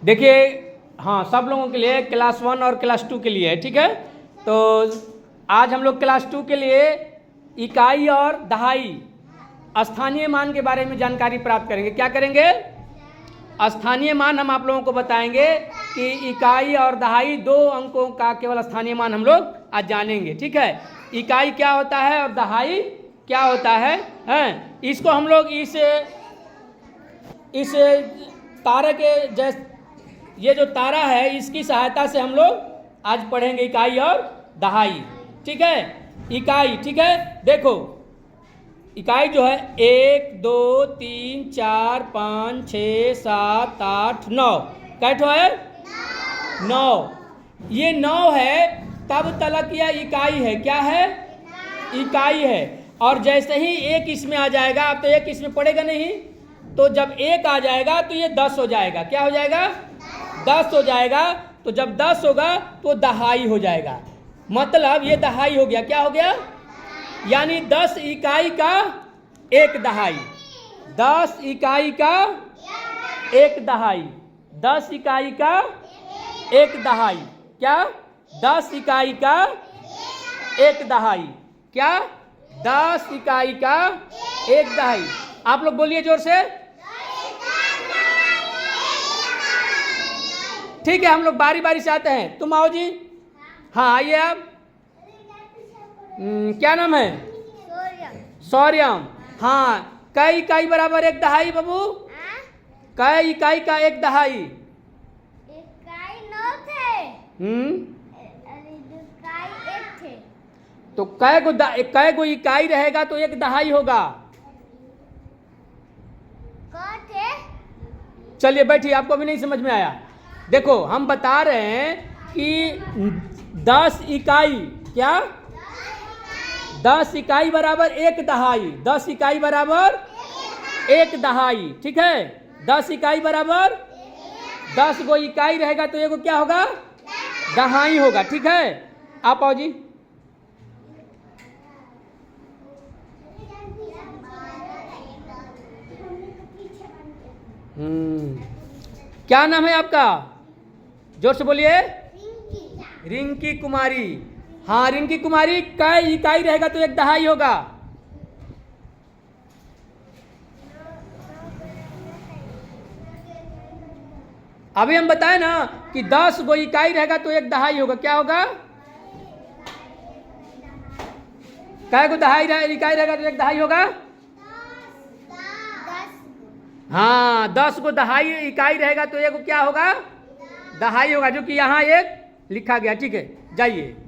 देखिए, हाँ, सब लोगों के लिए, क्लास 1 और क्लास 2 के लिए है, ठीक है। तो आज हम लोग क्लास 2 के लिए इकाई और दहाई, स्थानीय मान के बारे में जानकारी प्राप्त करेंगे। क्या करेंगे? स्थानीय मान हम आप लोगों को बताएंगे कि इकाई और दहाई 2 अंकों का केवल स्थानीय मान हम लोग आज जानेंगे, ठीक है। इकाई क्या होता है और दहाई क्या होता है, हैं? इसको हम लोग इस तारे के जैसे, ये जो तारा है इसकी सहायता से हम लोग आज पढ़ेंगे इकाई और दहाई, ठीक है। इकाई, ठीक है। देखो, इकाई जो है 1 2 3 4 5 6 7 8 9, कैठो है? 9। ये 9 है, तब तलक यह इकाई है। क्या है? इकाई है। और जैसे ही एक इसमें आ जाएगा, अब तो एक इसमें पड़ेगा नहीं, तो जब एक आ जाएगा तो ये 10 हो जाएगा। क्या हो जाएगा? 10 हो जाएगा। तो जब 10 होगा तो दहाई हो जाएगा, मतलब ये दहाई हो गया। क्या हो गया? यानी 10 इकाई का एक दहाई, 10 इकाई का एक दहाई, 10 इकाई का एक दहाई। क्या? 10 इकाई का एक दहाई। क्या? 10 इकाई का एक दहाई। आप लोग बोलिए जोर से। ठीक है, हम लोग बारी बारी से आते हैं। तुम आओ जी। हाँ, आइए आप। क्या नाम है? सौर्यम। हाँ, कई इकाई बराबर एक दहाई बाबू? कई इकाई का एक दहाई? इकाई 9 थे। इकाई 1 थे। तो कै गो इकाई रहेगा तो एक दहाई होगा। थे? चलिए बैठिए, आपको भी नहीं समझ में आया। देखो, हम बता रहे हैं कि 10 इकाई, क्या? 10 इकाई बराबर एक दहाई। 10 इकाई बराबर एक दहाई, ठीक है। 10 इकाई बराबर 10 गो इकाई रहेगा तो एगो क्या होगा? दहाई होगा, ठीक है। आप आओ जी। क्या नाम है आपका? जोर से बोलिए। रिंकी कुमारी। हाँ, रिंकी कुमारी, कई इकाई रहेगा तो एक दहाई होगा? अभी हम बताए ना कि 10 गो इकाई रहेगा तो एक दहाई होगा। क्या होगा? कै गो इकाई रहेगा तो एक दहाई होगा? हाँ, 10 गो दहाई इकाई रहेगा तो एक क्या होगा? दहाई होगा, जो कि यहाँ एक लिखा गया, ठीक है। जाइए।